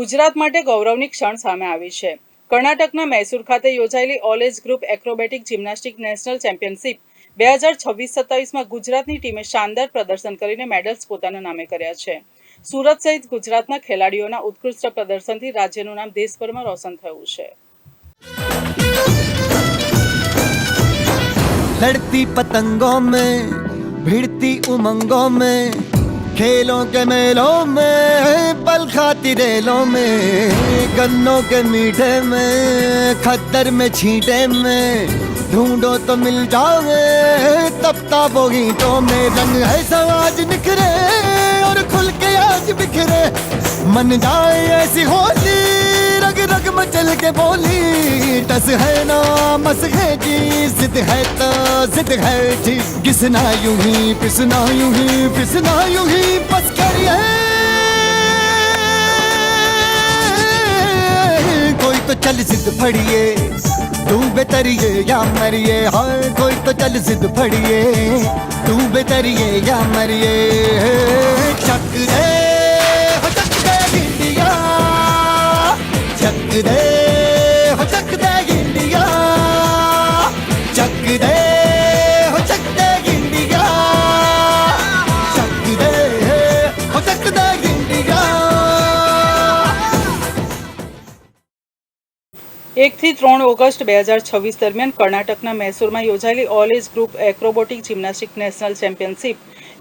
ગુજરાત માટે ગૌરવની ક્ષણ સામે આવી છે। કર્ણાટકના મૈસૂર ખાતે યોજાયેલી all age group acrobatic gymnastic national championship 2026-27માં ગુજરાતની ટીમે શાનદાર પ્રદર્શન કરીને મેડલ્સ પોતાના નામે કર્યા છે। સુરત સહિત ગુજરાતના ખેલાડીઓના ઉત્કૃષ્ટ પ્રદર્શનથી રાજ્યનું નામ દેશભરમાં રોશન થયું છે। लड़ती पतंगों में भिड़ती उमंगों में खेलों के मेलों में पल खाती रेलों में गन्नों के मीठे में खद्दर में छींटे में ढूंढो तो मिल जाओगे तपता वो ईंटों में रंग है समाज निखरे और खुल के आज बिखरे मन जाए ऐसी होली रग रग मचल के बोली टस है ना मस है जी जिद है तो जिद है जी घिसना यूं ही पिसना यूं ही पिसना यूं ही बस करिए कोई तो चल जिद फड़िए तू बेतरिए या मरिए हाँ कोई तो चल जिद फड़िए तू बेतरिए या मरिए चक दे इंडिया चक दे इंडिया चक दे इंडिया चक दे इंडिया। 1 થી 3 ઓગસ્ટ 2026 દરમિયાન કર્ણાટકના મૈસૂરમાં યોજાયેલી all age group acrobatic gymnastic national championship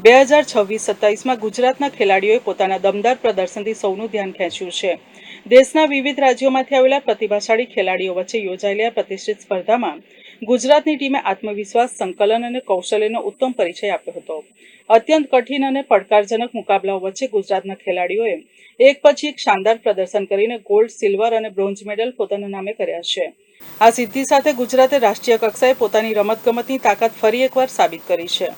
2026-27માં ગુજરાતના ખેલાડીઓએ પોતાના દમદાર પ્રદર્શનથી સૌનું ધ્યાન ખેંચ્યું છે। દેશના વિવિધ રાજ્યોમાંથી આવેલા પ્રતિભાશાળી ખેલાડીઓ વચ્ચે યોજાયેલી આ પ્રતિષ્ઠિત સ્પર્ધામાં ગુજરાતની ટીમે આત્મવિશ્વાસ, સંકલન અને કૌશલ્યનો ઉત્તમ પરિચય આપ્યો હતો। અત્યંત કઠિન અને પડકારજનક મુકાબલાઓ વચ્ચે ગુજરાતના ખેલાડીઓએ એક પછી એક શાનદાર પ્રદર્શન કરીને ગોલ્ડ, સિલ્વર અને બ્રોન્ઝ મેડલ પોતાના નામે કર્યા છે। આ સિદ્ધિ સાથે ગુજરાતે રાષ્ટ્રીય કક્ષાએ પોતાની રમતગમતની તાકાત ફરી એકવાર સાબિત કરી છે।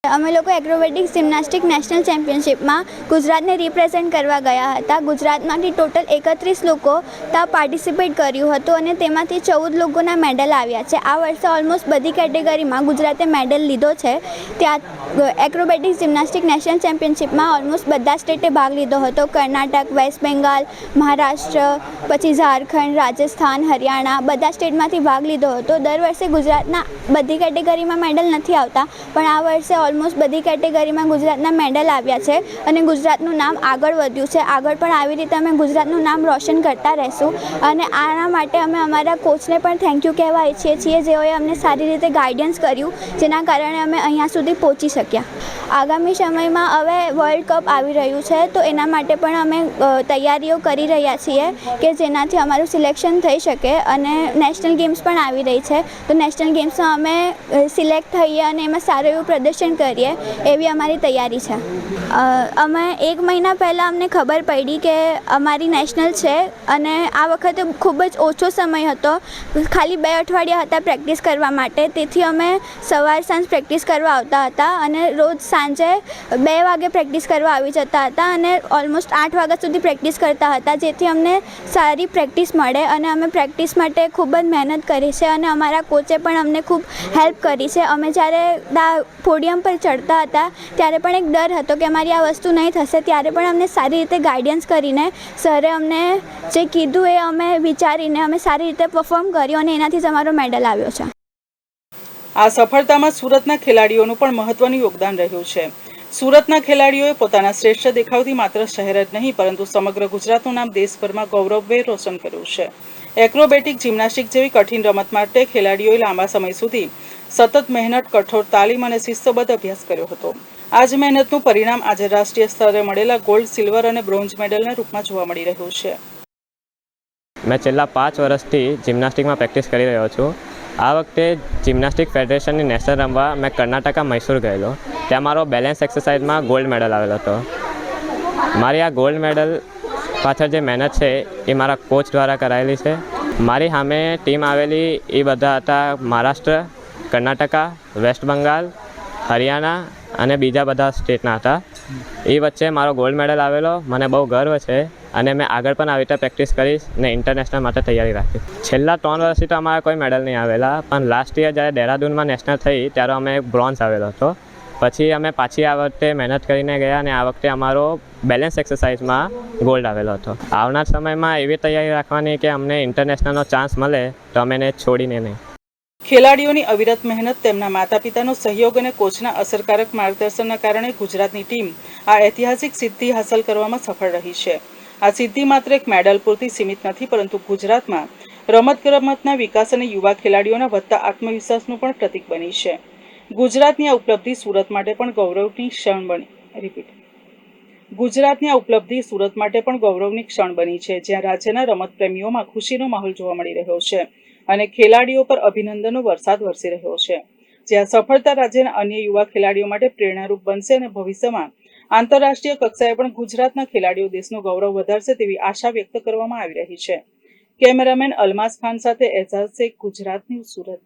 અમે લોકો એક્રોબેટિક્સ જિમ્નાસ્ટિક નેશનલ ચેમ્પિયનશિપમાં ગુજરાતને રિપ્રેઝેન્ટ કરવા ગયા હતા। ગુજરાતમાંથી ટોટલ 31 લોકો ત્યાં પાર્ટિસિપેટ કર્યું હતું અને તેમાંથી 14 લોકોના મેડલ આવ્યા છે। આ વર્ષે ઓલમોસ્ટ બધી કેટેગરીમાં ગુજરાતે મેડલ લીધો છે। ત્યાં એક્રોબેટિક્સ જિમ્નાસ્ટિક નેશનલ ચેમ્પિયનશિપમાં ઓલમોસ્ટ બધા સ્ટેટે ભાગ લીધો હતો। કર્ણાટક, વેસ્ટ બેંગાલ, મહારાષ્ટ્ર, પછી ઝારખંડ, રાજસ્થાન, હરિયાણા બધા સ્ટેટમાંથી ભાગ લીધો હતો। દર વર્ષે ગુજરાતના બધી કેટેગરીમાં મેડલ નથી આવતા પણ આ વર્ષે ઓલમોસ્ટ બધી કેટેગરીમાં ગુજરાતના મેડલ આવ્યા છે અને ગુજરાતનું નામ આગળ વધ્યું છે। આગળ પણ આવી રીતે અમે ગુજરાતનું નામ રોશન કરતા રહીશું અને આના માટે અમે અમારા કોચને પણ થેન્ક યુ કહેવા ઈચ્છીએ છીએ જેઓએ અમને સારી રીતે ગાઈડન્સ કર્યું જેના કારણે અમે અહીંયા સુધી પહોંચી શક્યા। આગામી સમયમાં હવે વર્લ્ડ કપ આવી રહ્યું છે તો એના માટે પણ અમે તૈયારીઓ કરી રહ્યા છીએ કે જેનાથી અમારું સિલેક્શન થઈ શકે અને નેશનલ ગેમ્સ પણ આવી રહી છે તો નેશનલ ગેમ્સમાં અમે સિલેક્ટ થઈએ અને એમાં સારું એવું પ્રદર્શન કરીએ એવી અમારી તૈયારી છે। અમે 1 મહિના પહેલાં અમને ખબર પડી કે અમારી નેશનલ છે અને આ વખતે ખૂબ જ ઓછો સમય હતો, ખાલી 2 અઠવાડિયા હતા પ્રેક્ટિસ કરવા માટે। તેથી અમે સવાર સાંજ પ્રેક્ટિસ કરવા આવતા હતા અને રોજ સાંજે 2 વાગે પ્રેક્ટિસ કરવા આવી જતા હતા અને ઓલમોસ્ટ 8 વાગ્યા સુધી પ્રેક્ટિસ કરતા હતા જેથી અમને સારી પ્રેક્ટિસ મળે અને અમે પ્રેક્ટિસ માટે ખૂબ જ મહેનત કરી છે અને અમારા કોચે પણ અમને ખૂબ હેલ્પ કરી છે। અમે જ્યારે પોડિયમ પર ચડતા હતા ત્યારે પણ એક ડર હતો કે અમારી આ વસ્તુ નહીં થશે ત્યારે પણ અમને સારી રીતે ગાઈડન્સ કરીને સરે અમને જે કીધું એ અમે વિચારીને અમે સારી રીતે પરફોર્મ કર્યું અને એનાથી જ અમારો મેડલ આવ્યો છે। આ સફળતામાં સુરતના ખેલાડીઓનું પણ મહત્વનું યોગદાન રહ્યું છે। સુરતના ખેલાડીઓએ પોતાના શ્રેષ્ઠ દેખાવથી માત્ર શહેર જ નહીં પરંતુ સમગ્ર ગુજરાતનું નામ દેશભરમાં ગૌરવભેર રોશન કર્યું છે। એક્રોબેટિક જિમ્નાસ્ટિક જેવી કઠિન રમત માટે ખેલાડીઓએ લાંબા સમય સુધી સતત મહેનત, કઠોર તાલીમ અને શિસ્તબદ્ધ અભ્યાસ કર્યો હતો। આ જ મહેનતનું પરિણામ આજે રાષ્ટ્રીય સ્તરે મળેલા ગોલ્ડ, સિલ્વર અને બ્રોન્ઝ મેડલના રૂપમાં જોવા મળી રહ્યું છે। मैं છેલ્લા 5 વર્ષથી જિમ્નાસ્ટિકમાં પ્રેક્ટિસ કરી રહ્યો છું। આ વખતે જિમ્નાસ્ટિક ફેડરેશનની નેશનલ રમવા મેં કર્ણાટકા મૈસૂર ગયેલો। ત્યાં મારો બેલેન્સ એક્સરસાઇઝમાં ગોલ્ડ મેડલ આવેલો હતો। મારી આ ગોલ્ડ મેડલ પાછળ જે મહેનત છે એ મારા કોચ દ્વારા કરાયેલી છે। મારી સામે ટીમ આવેલી એ બધા હતા મહારાષ્ટ્ર, કર્ણાટકા, વેસ્ટ બંગાળ, હરિયાણા અને બીજા બધા સ્ટેટના હતા। એ વચ્ચે મારો ગોલ્ડ મેડલ આવેલો, મને બહુ ગર્વ છે અને મેં આગળ પણ આવી રીતે પ્રેક્ટિસ કરીશ ને ઇન્ટરનેશનલ માટે તૈયારી રાખી। છેલ્લા 3 વર્ષથી તો અમારા કોઈ મેડલ નહીં આવેલા પણ લાસ્ટ યર જ્યારે દહેરાદૂનમાં નેશનલ થઈ ત્યારે અમે બ્રોન્ઝ આવેલો હતો પછી અમે પાછી આ વખતે મહેનત કરીને ગયા અને આ વખતે અમારો બેલેન્સ એક્સરસાઇઝમાં ગોલ્ડ આવેલો હતો. આવનાર સમયમાં એવી તૈયારી રાખવાની કે અમને ઇન્ટરનેશનલનો ચાન્સ મળે તો અમે એને છોડીને નહીં. ખેલાડીઓની અવિરત મહેનત, તેમના માતા પિતાનો સહયોગ અને કોચના અસરકારક માર્ગદર્શનના કારણે ગુજરાતની ટીમ આ ઐતિહાસિક સિદ્ધિ હાંસલ કરવામાં સફળ રહી છે. આ સિદ્ધિ માત્ર એક મેડલ પૂરતી સીમિત નથી, પરંતુ ગુજરાતમાં રમતગમતના વિકાસ અને યુવા ખેલાડીઓના વધતા આત્મવિશ્વાસનું પણ પ્રતીક બની છે. ગુજરાતની આ ઉપલબ્ધિ સુરત માટે પણ ગૌરવની ક્ષણ બની છે, જ્યાં રાજ્યના રમતપ્રેમીઓમાં ખુશીનો માહોલ જોવા મળી રહ્યો છે અને ખેલાડીઓ પર અભિનંદનનો વરસાદ વરસી રહ્યો છે. જ્યાં સફળતા રાજ્યના અન્ય યુવા ખેલાડીઓ માટે પ્રેરણારૂપ બનશે અને ભવિષ્યમાં આંતરરાષ્ટ્રીય કક્ષાએ પણ ગુજરાતના ખેલાડીઓ દેશનું ગૌરવ વધારશે તેવી આશા વ્યક્ત કરવામાં આવી રહી છે. કેમેરામેન અલમાસ ખાન સાથે એઝાઝ શેખ, ગુજરાત ન્યૂઝ, સુરત.